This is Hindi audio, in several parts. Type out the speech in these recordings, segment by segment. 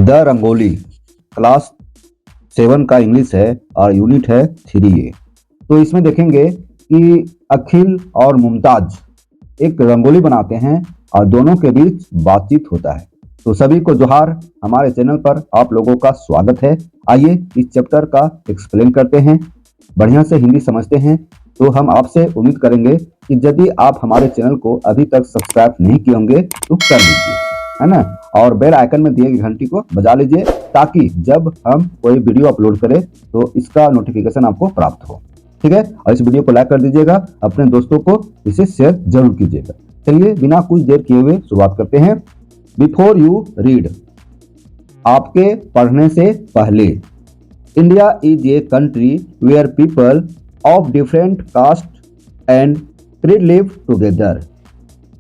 द रंगोली क्लास 7 का इंग्लिश है और यूनिट है 3A। तो इसमें देखेंगे कि अखिल और मुमताज एक रंगोली बनाते हैं और दोनों के बीच बातचीत होता है। तो सभी को जोहार, हमारे चैनल पर आप लोगों का स्वागत है। आइए इस चैप्टर का एक्सप्लेन करते हैं, बढ़िया से हिंदी समझते हैं। तो हम आपसे उम्मीद करेंगे कि यदि आप हमारे चैनल को अभी तक सब्सक्राइब नहीं किए होंगे तो कर लीजिए, है ना, और बेल आइकन में दिए गए घंटी को बजा लीजिए ताकि जब हम कोई वीडियो अपलोड करें तो इसका नोटिफिकेशन आपको प्राप्त हो। ठीक है, और इस वीडियो को लाइक कर दीजिएगा, अपने दोस्तों को इसे शेयर जरूर कीजिएगा। चलिए बिना कुछ देर किए हुए शुरुआत करते हैं। बिफोर यू रीड, आपके पढ़ने से पहले। India is a country where people of different caste and creed live together.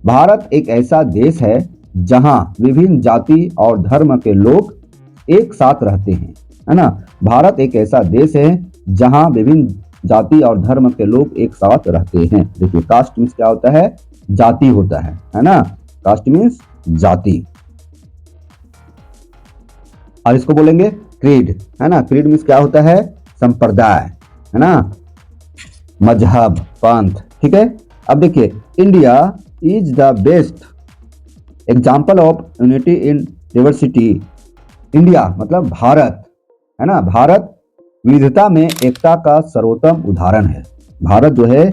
Bharat एक ऐसा देश है जहां विभिन्न जाति और धर्म के लोग एक साथ रहते हैं, है ना। भारत एक ऐसा देश है जहां विभिन्न जाति और धर्म के लोग एक साथ रहते हैं। देखिए, कास्ट मीन्स क्या होता है? जाति होता है ना। कास्ट मीन्स जाति। और इसको बोलेंगे क्रीड, है ना। क्रीड मीन्स क्या होता है? संप्रदाय, है ना, मजहब, पंथ। ठीक है, अब देखिए, India is the best example of unity in diversity. India मतलब भारत, है ना। भारत विविधता में एकता का सर्वोत्तम उदाहरण है। भारत जो है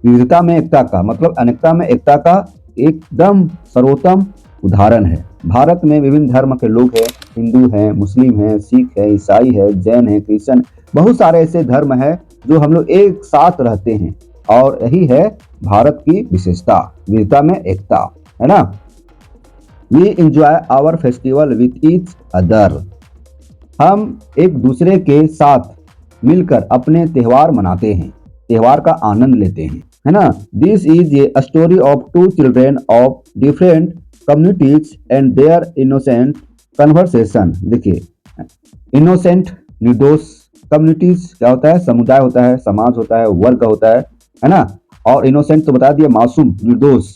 विविधता में एकता का मतलब अनेकता में एकता का एकदम सर्वोत्तम उदाहरण है। भारत में विभिन्न धर्म के लोग हैं, हिंदू हैं, मुस्लिम हैं, सिख है, ईसाई है, जैन है, क्रिश्चियन, बहुत सारे ऐसे धर्म हैं जो हम लोग एक साथ रहते हैं, और यही है भारत की विशेषता, विविधता में एकता, है ना। We enjoy our festival with each other. हम एक दूसरे के साथ मिलकर अपने त्यौहार मनाते हैं, त्यौहार का आनंद लेते हैं, है ना। This is a story of two children of different communities and their innocent conversation. देखिए, इनोसेंट निर्दोष, कम्युनिटीज क्या होता है? समुदाय होता है, समाज होता है, वर्ग होता है ना। और इनोसेंट तो बता दिया, मासूम, निर्दोष।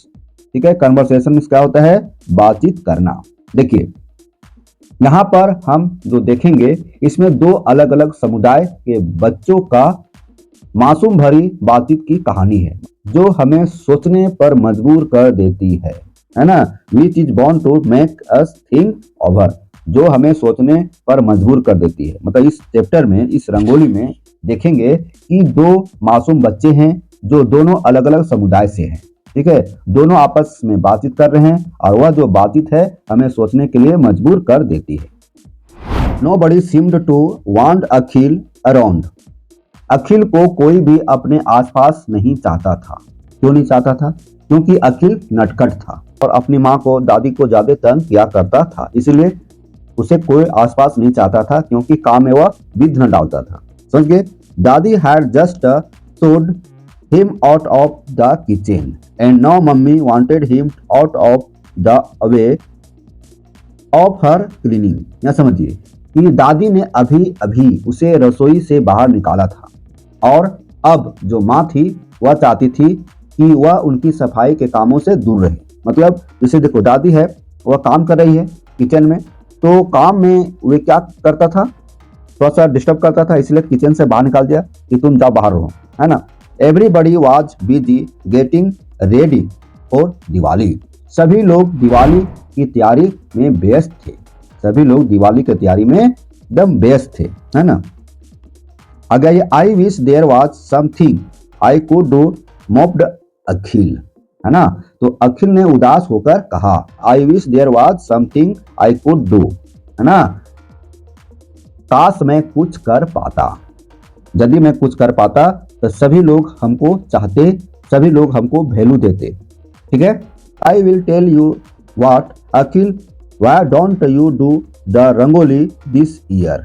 ठीक है, कन्वर्सेशन में क्या होता है? बातचीत करना। देखिए, यहाँ पर हम जो देखेंगे इसमें दो अलग अलग समुदाय के बच्चों का मासूम भरी बातचीत की कहानी है जो हमें सोचने पर मजबूर कर देती है ना। Which is born to make us think over, जो हमें सोचने पर मजबूर कर देती है। मतलब इस चैप्टर में, इस रंगोली में देखेंगे कि दो मासूम बच्चे हैं जो दोनों अलग अलग समुदाय से हैं। ठीक है, दोनों आपस में बातचीत कर रहे हैं और वह जो बातचीत है हमें सोचने के लिए मजबूर कर देती है। Nobody seemed to want Akhil around. Akhil को कोई भी अपने आसपास नहीं चाहता था। क्यों नहीं चाहता था? क्योंकि अखिल नटखट था और अपनी माँ को, दादी को ज्यादा तंग किया करता था, इसलिए उसे कोई आसपास नहीं चाहता था, क्योंकि काम में वह विघ्न डालता था। समझ गए? दादी हैड जस्ट सोड him out of the kitchen and now mummy wanted him out of the way of her cleaning। या समझिए कि दादी ने अभी अभी उसे रसोई से बाहर निकाला था और अब जो माँ थी वह चाहती थी कि वह उनकी सफाई के कामों से दूर रहे। मतलब जैसे देखो, दादी है, वह काम कर रही है किचन में, तो काम में वे क्या करता था? थोड़ा सा डिस्टर्ब करता था, इसलिए किचन से बाहर निकाल दिया कि तुम जाओ बाहर रहो, है ना। Everybody was busy getting ready for Diwali. सभी लोग दिवाली की तैयारी में व्यस्त थे। सभी लोग दिवाली की तैयारी में एकदम व्यस्त थे, है ना। अगर ये I wish there was something I could do mocked अखिल, है ना। तो अखिल ने उदास होकर कहा, I wish there was something I could do, है ना। काश मैं कुछ कर पाता। यदि मैं कुछ कर पाता तो सभी लोग हमको चाहते, सभी लोग हमको वैल्यू देते। ठीक है, I will tell you what Akhil, why don't you do the rangoli this year.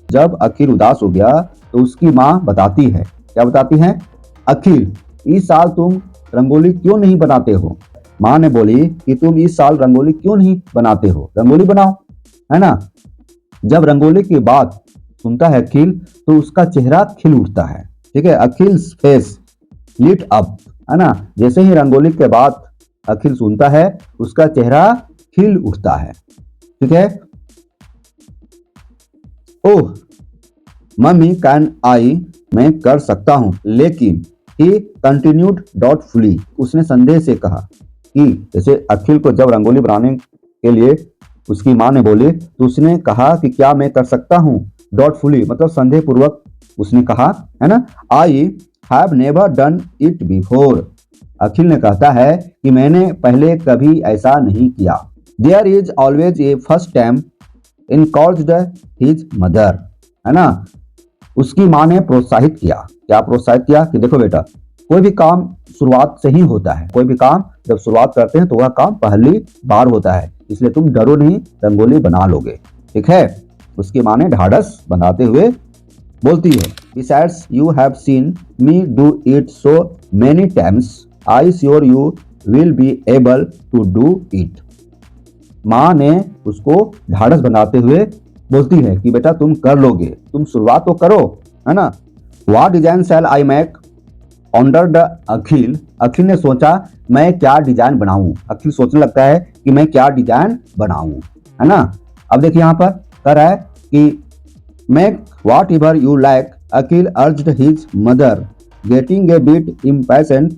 जब अखिल उदास हो गया तो उसकी माँ बताती है, क्या बताती है? अखिल, इस साल तुम रंगोली क्यों नहीं बनाते हो? माँ ने बोली कि तुम इस साल रंगोली क्यों नहीं बनाते हो, रंगोली बनाओ, है ना। जब रंगोली की बात सुनता है अखिल तो उसका चेहरा खिल उठता है। ठीक है, अखिल्स फेस लिट अप, है ना। जैसे ही रंगोली के बाद अखिल सुनता है उसका चेहरा खिल उठता है। ठीक है, ओह मम्मी कैन आई, मैं कर सकता हूँ, लेकिन ही कंटिन्यूड डाउटफुली, उसने संदेह से कहा कि जैसे अखिल को जब रंगोली बनाने के लिए उसकी माँ ने बोली तो उसने कहा कि क्या मैं कर सकता हूँ, डाउटफुली मतलब संदेह पूर्वक उसने कहा, है ना। I have never done it before, Akhil ने कहता है कि मैंने पहले कभी ऐसा नहीं किया। There is always a first time encouraged his mother, है ना। उसकी माँ ने प्रोत्साहित किया, क्या प्रोत्साहित किया कि देखो बेटा कोई भी काम शुरुआत से ही होता है, कोई भी काम जब शुरुआत करते हैं तो वह काम पहली बार होता है, इसलिए तुम डरो नहीं, रंगोली बना लोगे, ठीक है। उसकी माँ ने ढाढ़स बनाते हुए बोलती है, besides you have seen me do it so many times, I sure you will be able to do it. माँ ने उसको ढाढ़स बनाते हुए बोलती है कि बेटा तुम कर लोगे, तुम शुरुआत तो करो, है ना। What design shall I make wondered Akhil, Akhil ने सोचा मैं क्या डिजाइन बनाऊं, अखिल सोचने लगता है कि मैं क्या डिजाइन बनाऊं, है ना। अब देखिए यहाँ पर कह रहा है कि make whatever you like, Akhil urged his mother getting a bit impatient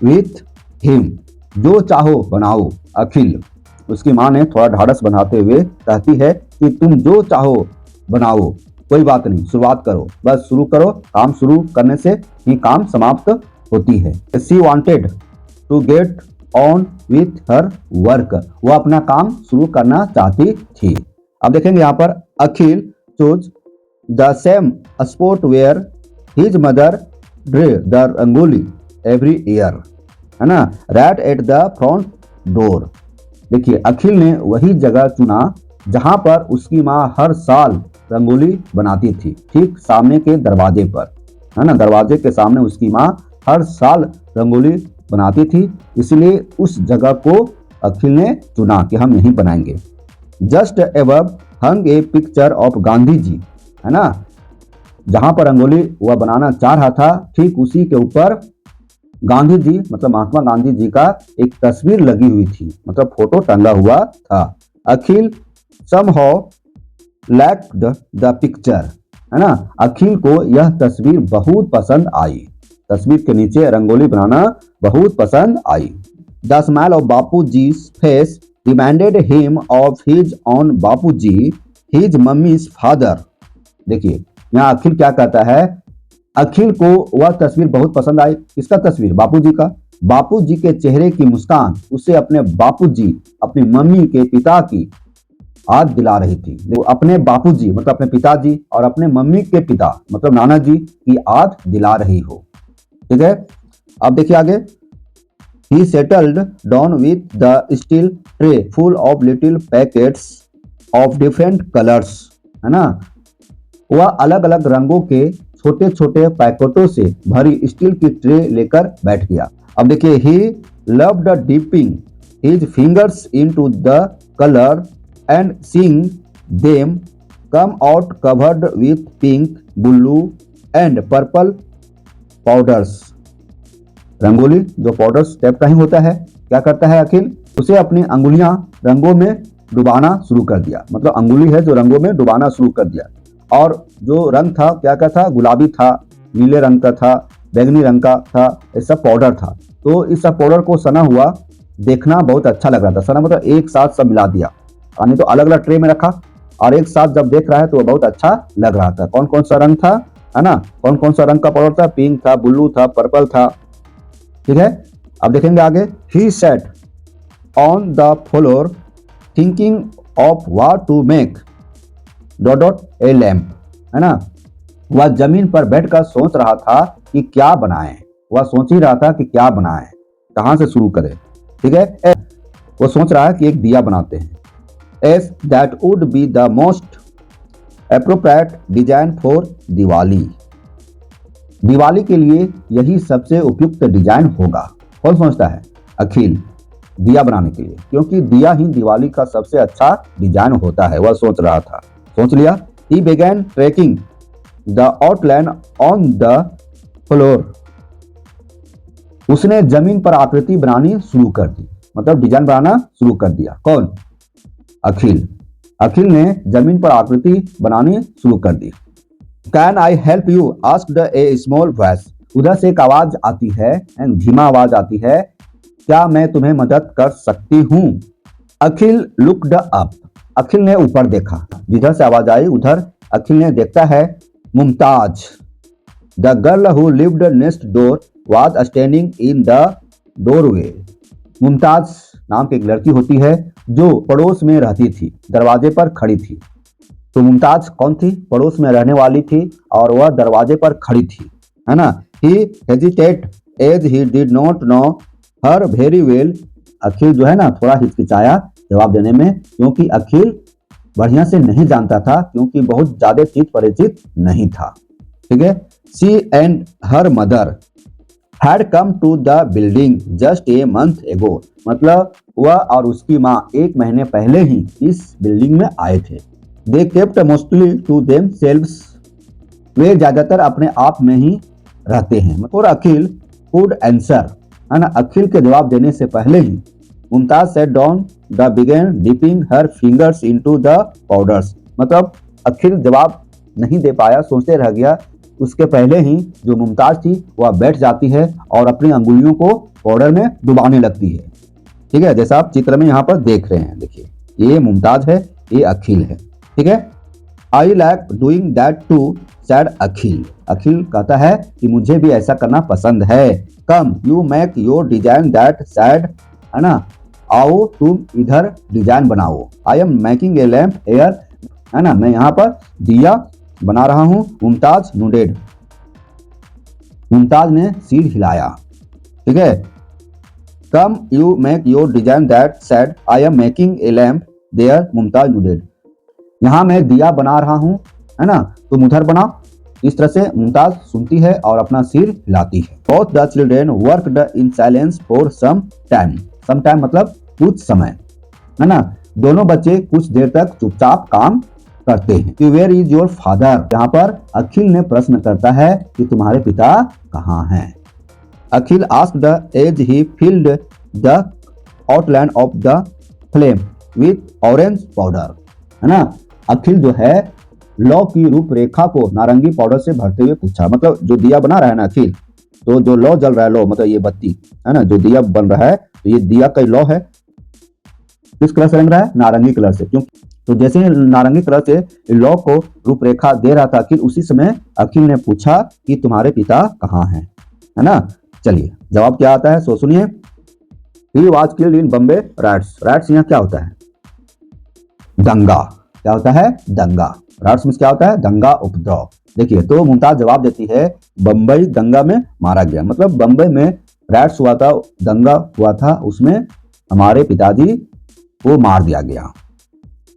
with him, जो चाहो बनाओ अखिल, उसकी माँ ने थोड़ा ढाढ़स बनाते हुए कहती है कि तुम जो चाहो बनाओ, कोई बात नहीं, शुरुआत करो, बस शुरू करो, काम शुरू करने से ही काम समाप्त होती है। She wanted to get on with her work, वह अपना काम शुरू करना चाहती थी। अब देखेंगे यहाँ पर Akhil chose the same spot where his mother drew the rangoli every year, है ना, right at the front door. देखिए अखिल ने वही जगह चुना जहां पर उसकी माँ हर साल रंगोली बनाती थी, ठीक सामने के दरवाजे पर, है ना, दरवाजे के सामने उसकी माँ हर साल रंगोली बनाती थी, इसलिए उस जगह को अखिल ने चुना कि हम यहीं बनाएंगे। Just above hung a picture of Gandhi ji, है ना, जहां पर रंगोली वह बनाना चाह रहा था ठीक उसी के ऊपर गांधी जी मतलब महात्मा गांधी जी का एक तस्वीर लगी हुई थी, मतलब फोटो टंगा हुआ था। अखिल समहाउ लाइक्ड द पिक्चर, है ना, अखिल को यह तस्वीर बहुत पसंद आई, तस्वीर के नीचे रंगोली बनाना बहुत पसंद आई। The smile of Bapu ji face reminded him of his own Bapu ji his mummy's father. देखिए यहाँ अखिल क्या कहता है, अखिल को वह तस्वीर बहुत पसंद आई, किसका तस्वीर, बापूजी का। बापूजी के चेहरे की मुस्कान उसे अपने बापूजी अपनी मम्मी के पिता की याद दिला रही थी। वो अपने बापूजी मतलब अपने पिताजी और अपने मम्मी के पिता मतलब नाना जी की याद दिला रही हो, ठीक है। अब देखिए आगे, ही settled down with the steel tray full of little packets of different colours, है ना, वह अलग अलग रंगों के छोटे छोटे पैकेटों से भरी स्टील की ट्रे लेकर बैठ गया। अब देखिए, he loved dipping his fingers into the colour and seeing them come out covered with pink, blue and purple powders. Rangoli जो पाउडर्स टाइप का ही होता है, क्या करता है अखिल, उसे अपनी अंगुलियां रंगों में डुबाना शुरू कर दिया, मतलब अंगुली है जो रंगों में डुबाना शुरू कर दिया। और जो रंग था क्या क्या था, गुलाबी था, नीले रंग का था, बैंगनी रंग का था, ये सब पाउडर था। तो इस सब पाउडर को सना हुआ देखना बहुत अच्छा लग रहा था, सना मतलब एक साथ सब मिला दिया, यानी तो अलग अलग ट्रे में रखा और एक साथ जब देख रहा है तो बहुत अच्छा लग रहा था। कौन कौन सा रंग था, है ना, कौन कौन सा रंग का पाउडर था, पिंक था, ब्लू था, पर्पल था, ठीक है। अब देखेंगे आगे, he sat on the floor thinking of what to make dot dot a lamp, है ना, वह जमीन पर बैठकर सोच रहा था कि क्या बनाएं, वह सोच ही रहा था कि क्या बनाएं, कहां से शुरू करें, ठीक है। वो सोच रहा है कि एक दिया बनाते हैं, S that would be the most appropriate design for Diwali, Diwali के लिए यही सबसे उपयुक्त डिजाइन होगा। कौन सोचता है, अखिल, दिया बनाने के लिए, क्योंकि दिया ही दिवाली का सबसे अच्छा डिजाइन होता है, वह सोच रहा था, सोच लिया। He began tracking the outline on the floor, उसने जमीन पर आकृति बनानी शुरू कर दी, मतलब डिजाइन बनाना शुरू कर दिया। कौन, अखिल। अखिल ने जमीन पर आकृति बनानी शुरू कर दी। Can I help you asked a small voice. उधर से एक आवाज आती है, धीमा आवाज आती है, क्या मैं तुम्हें मदद कर सकती हूँ। अखिल लुक्ड अप। अखिल ने ऊपर देखा। जिधर से आवाज आई उधर अखिल ने देखता है Mumtaz. The girl who lived next door was standing in the doorway. Mumtaz नाम की एक लड़की होती है जो पड़ोस में रहती थी, दरवाजे पर खड़ी थी। तो मुमताज कौन थी? पड़ोस में रहने वाली थी और वह दरवाजे पर खड़ी थी, है ना। He hesitate as he did not know her very well. Akhil जो है ना थोड़ा हिचकिचाया जवाब देने में, क्योंकि अखिल बढ़िया से नहीं जानता था, क्योंकि बहुत ज्यादा चीज परिचित नहीं था। ठीक है। She and her mother had come to the building just a month ago. मतलब वह और उसकी माँ 1 महीने पहले ही इस बिल्डिंग में आए थे। They kept mostly to themselves. वे ज्यादातर अपने आप में ही रहते हैं। और अखिल कुड आंसर, है ना। अखिल के जवाब देने से पहले ही Mumtaz sat down the began dipping her fingers into the powders. मतलब अखिल जवाब नहीं दे पाया, सोचते रह गया। उसके पहले ही जो मुमताज थी वह बैठ जाती है और अपनी अंगुलियों को पाउडर में डुबाने लगती है। ठीक है, जैसा आप चित्र में यहाँ पर देख रहे हैं। देखिए, ये मुमताज है, ये अखिल है। ठीक है। I like doing that too said Akhil. Akhil कहता है कि मुझे भी ऐसा करना पसंद है। Come you make your design that said, है ना। आओ तुम इधर डिजाइन बनाओ। I am making a lamp here, है ना। मैं यहाँ पर दिया बना रहा हूँ। मुमताज नोडेड। मुमताज ने सिर हिलाया। ठीक है। Come you make your design that said I am making a lamp there. Mumtaz nodded. यहाँ मैं दिया बना रहा हूँ, है ना, तुम उधर बना। इस तरह से मुमताज सुनती है और अपना सिर हिलाती है। Both the children worked in silence for some time. Some time मतलब कुछ समय, है ना। दोनों बच्चे कुछ देर तक चुपचाप काम करते हैं। Where is your father. यहाँ पर अखिल ने प्रश्न करता है कि तुम्हारे पिता कहाँ हैं। Akhil asked as he filled the outline of the flame with orange powder, है ना। अखिल जो है लौ की रूपरेखा को नारंगी पाउडर से भरते हुए पूछा। मतलब जो दिया बना रहा है ना अखिल, तो जो लौ जल रहा है, लौ मतलब ये बत्ती, है ना, जो दिया बन रहा है, तो ये दिया का लौ है। किस कलर से रंग रहा है? नारंगी कलर से। क्यों? तो जैसे ही नारंगी कलर से लौ को रूपरेखा दे रहा था अखिल, उसी समय अखिल ने पूछा कि तुम्हारे पिता कहाँ हैं, है ना। चलिए जवाब क्या आता है सो सुनिए। He was killed in Bombay rights. Rights यहाँ क्या होता है? दंगा। क्या होता है? दंगा। राइट्स में क्या होता है? दंगा, उपद्रव। देखिए, तो मुमताज जवाब देती है बम्बई दंगा में मारा गया। मतलब बम्बई में राइट्स हुआ था, दंगा हुआ था, उसमें हमारे पिताजी को मार दिया गया।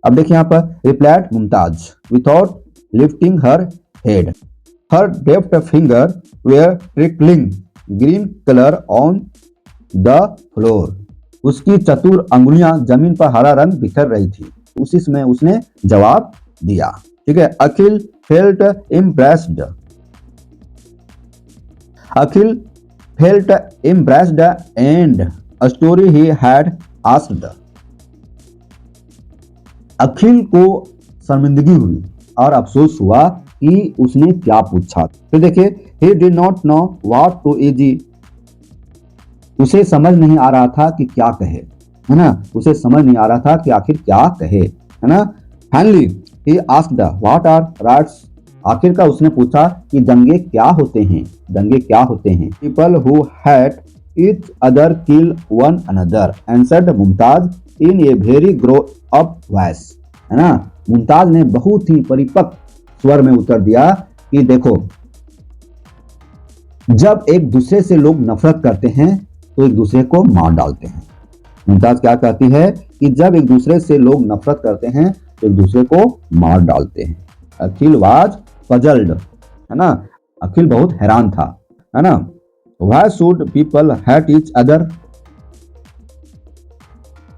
अब देखिए यहाँ पर replied Mumtaz without lifting her head. Her deft finger were trickling green colour on the floor. उसकी चतुर अंगुलियां जमीन पर हरा रंग बिखर रही थी। उसी समय उसने जवाब दिया। ठीक है। Akhil felt impressed. Akhil felt impressed and a story he had asked. Akhil को शर्मिंदगी हुई और अफसोस हुआ कि उसने क्या पूछा। फिर देखिए, he did not know what to easy. उसे समझ नहीं आ रहा था कि क्या कहे, है ना। उसे समझ नहीं आ रहा था कि आखिर क्या कहे, है ना। Finally he asked what are rights. आखिरकार उसने पूछा कि दंगे क्या होते हैं, दंगे क्या होते हैं। People who had each other kill one another answered Mumtaz in a very grow up voice, है ना। मुमताज ने बहुत ही परिपक्व स्वर में उत्तर दिया कि देखो, जब एक दूसरे से लोग नफरत करते हैं तो एक दूसरे को मार डालते हैं। मुमताज क्या कहती है कि जब एक दूसरे से लोग नफरत करते हैं तो एक दूसरे को मार डालते हैं। अखिल वाज पजल्ड, है ना। अखिल बहुत हैरान था, है ना। Why should people hate each other.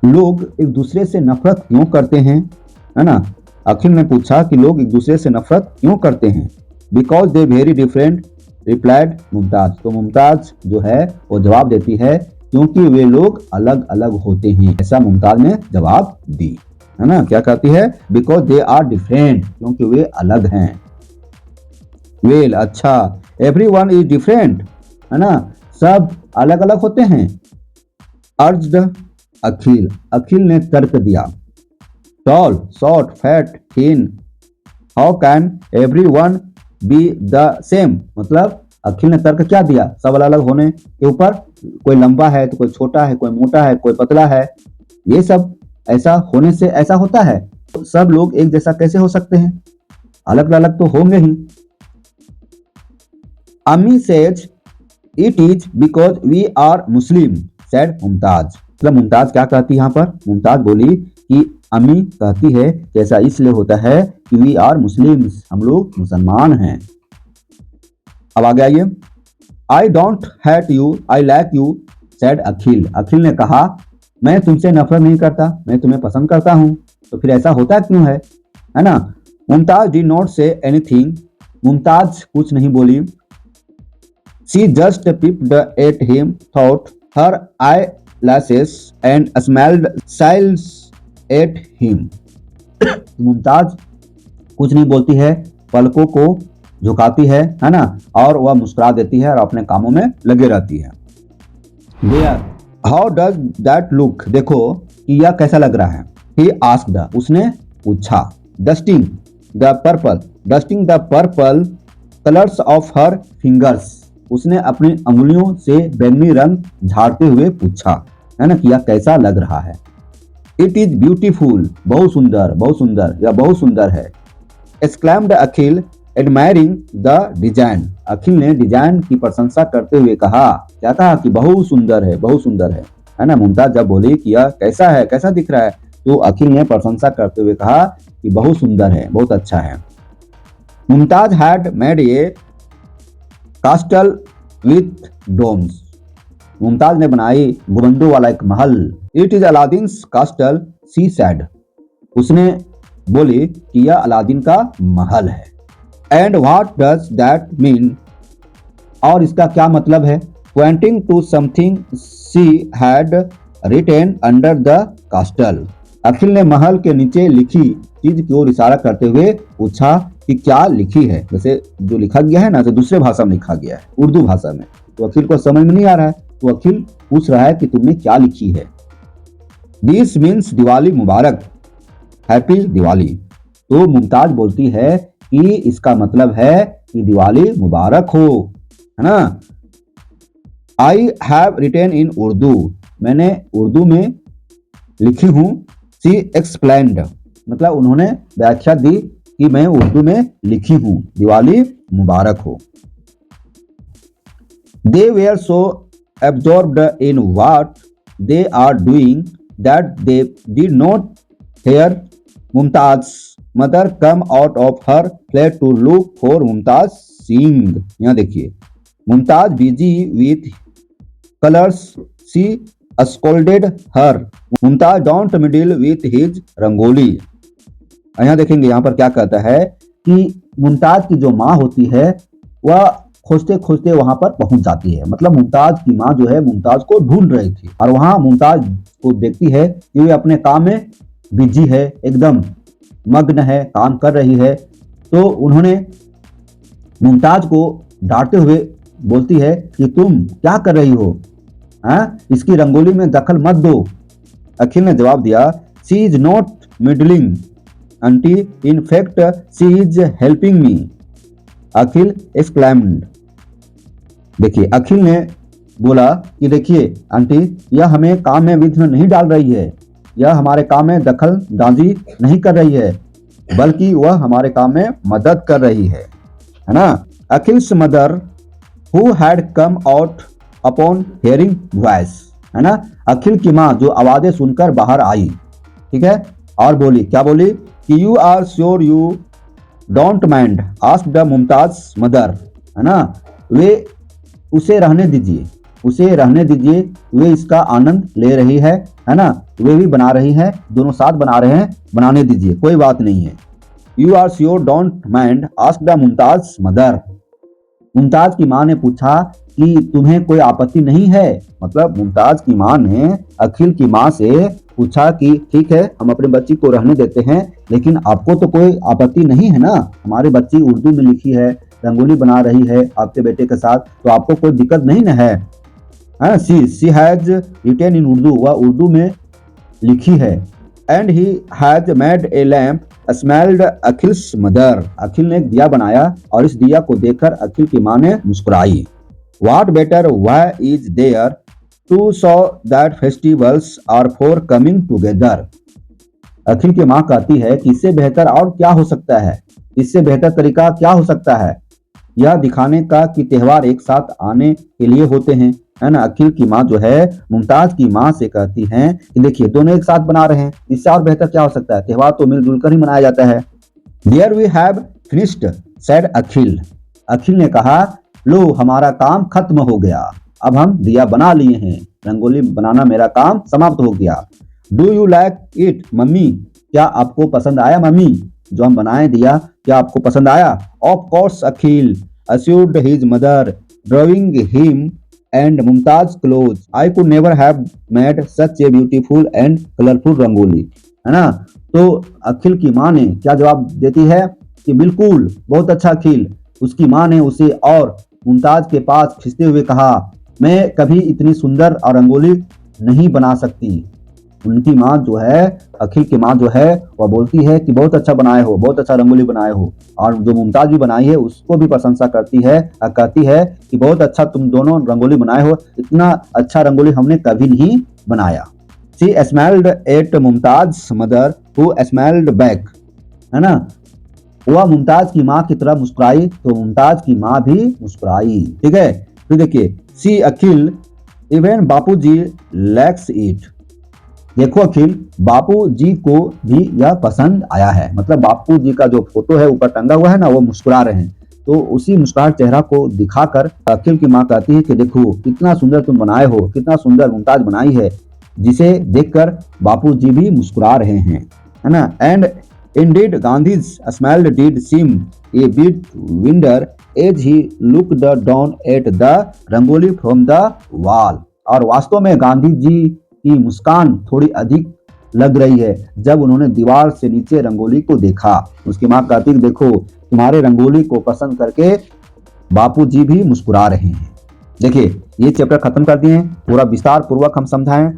लोग एक दूसरे से नफरत क्यों करते हैं, है ना। अखिल ने पूछा कि लोग एक दूसरे से नफरत क्यों करते हैं। Because they very different replied Mumtaz. तो मुमताज जो है वो जवाब देती है क्योंकि वे लोग अलग अलग होते हैं, ऐसा मुमताज ने जवाब दी, है ना, क्या कहती है, बिकॉज दे आर डिफरेंट, क्योंकि वे अलग हैं। वेल, अच्छा, एवरीवन इज डिफरेंट, है ना, सब अलग अलग होते हैं। अर्ज्ड अखिल, अखिल ने तर्क दिया। Tall, short, fat, thin, how can everyone be the same, मतलब अखिल ने तर्क क्या दिया, सब अलग अलग होने के ऊपर, कोई लंबा है तो कोई छोटा है, कोई मोटा है, कोई पतला है, ये सब ऐसा होने से ऐसा होता है, तो सब लोग एक जैसा कैसे हो सकते हैं, अलग अलग तो होंगे ही। Ammi says it is because we are Muslim, said Mumtaz, मतलब मुमताज क्या कहती है यहाँ पर, मुमताज बोली कि अम्मी कहती है कि ऐसा इसलिए होता है कि वी आर मुस्लिम्स, हम लोग मुसलमान हैं। अब आगे आइए। I don't hate you, I like you, said Akhil, Akhil ने कहा मैं तुमसे नफरत नहीं करता, मैं तुम्हें पसंद करता हूं, तो फिर ऐसा होता क्यों है ना। Mumtaz did not say anything, Mumtaz कुछ नहीं बोली। She just peeped at him, thought her eyelashes and smiled shyly at him. Mumtaz कुछ नहीं बोलती है, पलकों को झुकाती है ना, और वह मुस्कुरा देती है और अपने कामों में लगे रहती है। There, how does that look, देखो कि यह कैसा लग रहा है। ही आस्क्ड, उसने पूछा। Dusting the purple, dusting the purple colours of her fingers, उसने अपनी अंगुलियों से बैंगनी रंग झाड़ते हुए पूछा, है ना, कि यह कैसा लग रहा है। इट इज ब्यूटीफुल, बहुत सुंदर या बहुत सुंदर है। Exclaimed Akhil admiring the design, Akhil ने डिजाइन की प्रशंसा करते हुए कहा, क्या कहा कि बहुत सुंदर है ना। मुमताज जब बोली कि यह कैसा है, कैसा दिख रहा है, तो अखिल ने प्रशंसा करते हुए कहा कि बहुत सुंदर है, बहुत अच्छा है। Mumtaz had made a castle with domes, Mumtaz ने बनाई गुंबदों वाला एक महल। It is Aladdin's castle, she said, उसने बोली कि यह अलादीन का महल है। And what does that mean, और इसका क्या मतलब है। Pointing to something she had written under the castle, Akhil ने महल के नीचे लिखी चीज की ओर इशारा करते हुए पूछा कि क्या लिखी है। जैसे जो लिखा गया है ना, तो दूसरे भाषा में लिखा गया है, उर्दू भाषा में, तो अखिल को समझ में नहीं आ रहा है, तो अखिल पूछ रहा है कि तुमने क्या लिखी है। This means Diwali Mubarak, happy Diwali, तो मुमताज बोलती है कि इसका मतलब है कि दिवाली मुबारक हो, है ना। I have retain in Urdu, मैंने उर्दू में लिखी हूं। शी एक्सप्लेन्ड, मतलब उन्होंने व्याख्या दी कि मैं उर्दू में लिखी हूं, दिवाली मुबारक हो। They were so absorbed in what they are doing that they did not hear Mumtaz mother come out of her flat to look for Mumtaz sing. यहाँ देखिए, Mumtaz busy with colours, she scolded her, Mumtaz don't meddle with his rangoli. यहाँ देखेंगे, यहाँ पर क्या कहता है कि मुमताज की जो माँ होती है वह खोजते खोजते वहां पर पहुंच जाती है, मतलब मुमताज की माँ जो है मुमताज को ढूंढ रही थी, और वहां मुमताज को देखती है कि वे अपने काम में बिजी है, एकदम मग्न है, काम कर रही है, तो उन्होंने मुमताज को डांटते हुए बोलती है कि तुम क्या कर रही हो, इसकी रंगोली में दखल मत दो। अखिल ने जवाब दिया, she is not middling aunty, in fact she is helping me, Akhil exclaimed. देखिए, अखिल ने बोला कि देखिए आंटी, यह हमें काम में विघ्न नहीं डाल रही है, यह हमारे काम में दखल अंदाजी नहीं कर रही है, बल्कि वह हमारे काम में मदद कर रही है ना। Akhil's mother who had come out upon hearing voice, है ना, अखिल की माँ जो आवाजें सुनकर बाहर आई, ठीक है, और बोली, क्या बोली कि you are sure you don't mind, ask the Mumtaz mother, है ना, वे उसे रहने दीजिए, उसे रहने दीजिए, वे इसका आनंद ले रही है ना, वे भी बना रही है, दोनों साथ बना रहे हैं, बनाने दीजिए, कोई बात नहीं है। You are sure don't mind, ask the Mumtaz mother, Mumtaz की माँ ने पूछा कि तुम्हें कोई आपत्ति नहीं है, मतलब मुमताज की माँ ने अखिल की माँ से पूछा कि ठीक है हम अपने बच्ची को रहने देते हैं, लेकिन आपको तो कोई आपत्ति नहीं है ना, हमारी बच्ची उर्दू में लिखी है, रंगोली बना रही है आपके बेटे के साथ, तो आपको कोई दिक्कत नहीं ना है। She has written in Urdu, वह उर्दू में लिखी है। And he has made a lamp smelled Akhil's mother, Akhil ने एक दिया बनाया और इस दिया को देखकर अखिल की माँ ने मुस्कुराई। What better why is there to so that festivals are for coming together. Akhil की माँ कहती है कि इससे बेहतर और क्या हो सकता है, इससे बेहतर तरीका क्या हो सकता है यह दिखाने का कि त्योहार एक साथ आने के लिए होते हैं, है ना। अखिल की माँ जो है मुमताज की माँ से कहती हैं कि देखिए दोनों एक साथ बना रहे हैं, इससे और बेहतर क्या हो सकता है, त्योहार तो मिलजुल कर ही मनाया जाता है। There we have finished, said अखिल। अखिल ने कहा लो हमारा काम खत्म हो गया, अब हम दिया बना लिए हैं, रंगोली बनाना मेरा काम समाप्त हो गया। Do you like it mummy, क्या आपको पसंद आया मम्मी, जो हम बनाए दिया क्या आपको पसंद आया। Of course Akhil assured his mother, drawing him and Mumtaz clothes. I could never have made such a beautiful and colorful rangoli, है ना। तो अखिल की माँ ने क्या जवाब देती है कि बिल्कुल बहुत अच्छा अखिल। उसकी माँ ने उसे और मुमताज के पास खींचते हुए कहा मैं कभी इतनी सुंदर और रंगोली नहीं बना सकती। उनकी माँ जो है, अखिल की माँ जो है वह बोलती है कि बहुत अच्छा बनाए हो, बहुत अच्छा रंगोली बनाए हो, और जो मुमताज भी बनाई है उसको भी प्रशंसा करती है और कहती है कि बहुत अच्छा तुम दोनों रंगोली बनाए हो, इतना अच्छा रंगोली हमने कभी नहीं बनाया। She smiled at Mumtaz mother who smiled back, है ना। वह मुमताज की माँ की तरह मुस्कुराई तो मुमताज की माँ भी मुस्कुराई, ठीक है। फिर देखिए see Akhil even Bapu ji lacks it, देखो अखिल बापू जी को भी यह पसंद आया है, मतलब बापू जी का जो फोटो है ऊपर टंगा हुआ है ना वो मुस्कुरा रहे हैं, तो उसी मुस्कुराहट चेहरा को दिखाकर अखिल की माँ कहती है कि देखो कितना सुंदर तुम बनाए हो, कितना सुंदर मुमताज बनाई है, जिसे देखकर बापू जी भी मुस्कुरा रहे हैं, है ना। And indeed Gandhi's smile did seem a bit wider as he looked down at the rangoli from the wall, और वास्तव में गांधी जी की मुस्कान थोड़ी अधिक लग रही है जब उन्होंने दीवार से नीचे रंगोली को देखा। उसकी माँ कहती देखो तुम्हारे रंगोली को पसंद करके बापूजी भी मुस्कुरा रहे हैं। देखिए ये चैप्टर खत्म कर दिए, पूरा विस्तार पूर्वक हम समझाएं।